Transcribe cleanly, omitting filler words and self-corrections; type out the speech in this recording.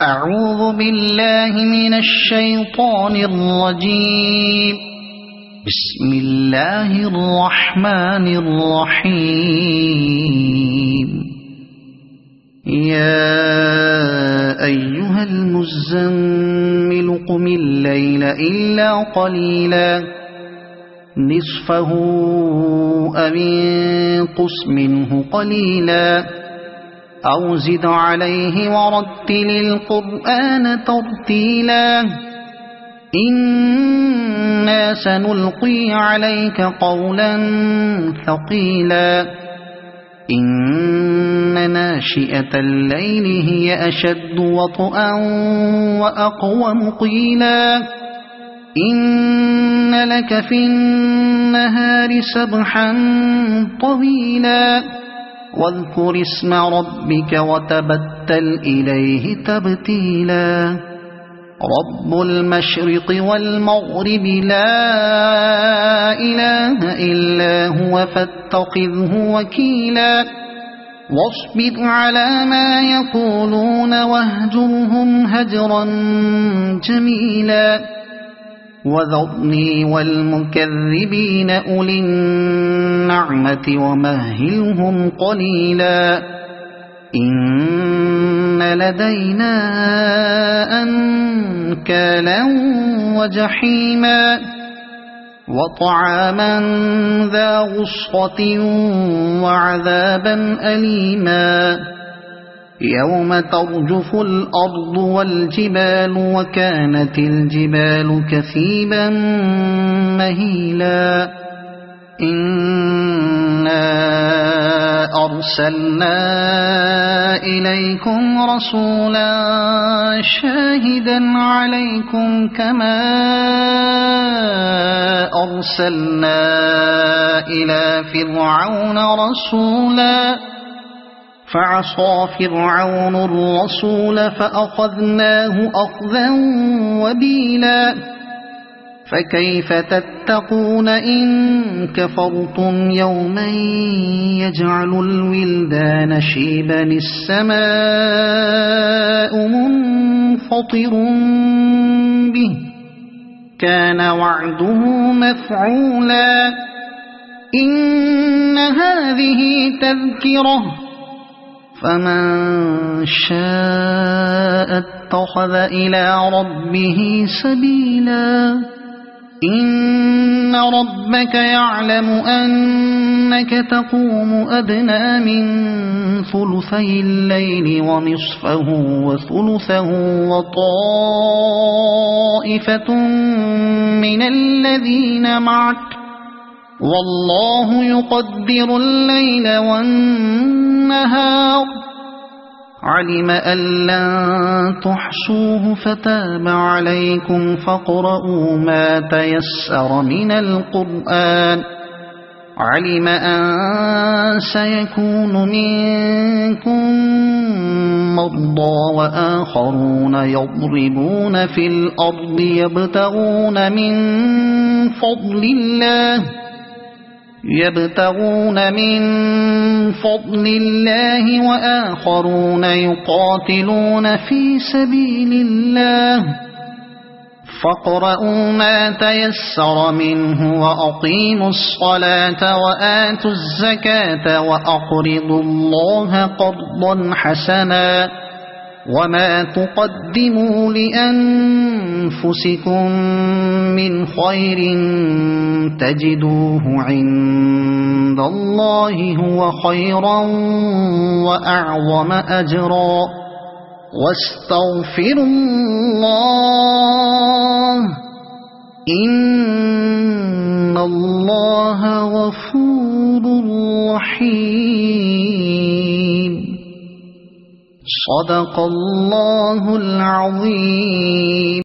أعوذ بالله من الشيطان الرجيم. بسم الله الرحمن الرحيم. يا أيها المزمل قم الليل إلا قليلا نصفه أو انقص منه قليلا أو زد عليه ورتل القرآن ترتيلا إنا سنلقي عليك قولا ثقيلا إن ناشئة الليل هي أشد وطئا وأقوم قيلا إن لك في النهار سبحا طويلا واذكر اسم ربك وتبتل إليه تبتيلا رب المشرق والمغرب لا إله إلا هو فاتخذه وكيلا واصبر على ما يقولون واهجرهم هجرا جميلا وذرني والمكذبين أولي النعمة ومهلهم قليلا إن لدينا أنكالا وجحيما وطعاما ذا غصة وعذابا أليما يوم ترجف الأرض والجبال وكانت الجبال كثيبا مهيلا إنا أرسلنا إليكم رسولا شاهدا عليكم كما أرسلنا إلى فرعون رسولا فعصى فرعون الرسول فأخذناه أخذا وبيلا فكيف تتقون إن كفرتم يوما يجعل الولدان شيبا السماء منفطر به كان وعده مفعولا إن هذه تذكرة فمن شاء اتخذ إلى ربه سبيلا إن ربك يعلم أنك تقوم أدنى من ثلثي الليل ونصفه وثلثه وطائفة من الذين معك والله يقدر الليل والنهار علم أن لن تحصوه فتاب عليكم فاقرؤوا ما تيسر من القرآن علم أن سيكون منكم مرضى وآخرون يضربون في الأرض يبتغون من فضل الله وآخرون يقاتلون في سبيل الله فاقرؤوا ما تيسر منه وأقيموا الصلاة وآتوا الزكاة وأقرضوا الله قرضا حسنا وما تقدموا لأنفسكم من خير تجدوه عند الله هو خيرا وأعظم أجرا واستغفروا الله إن الله غفور رحيم. صدق الله العظيم.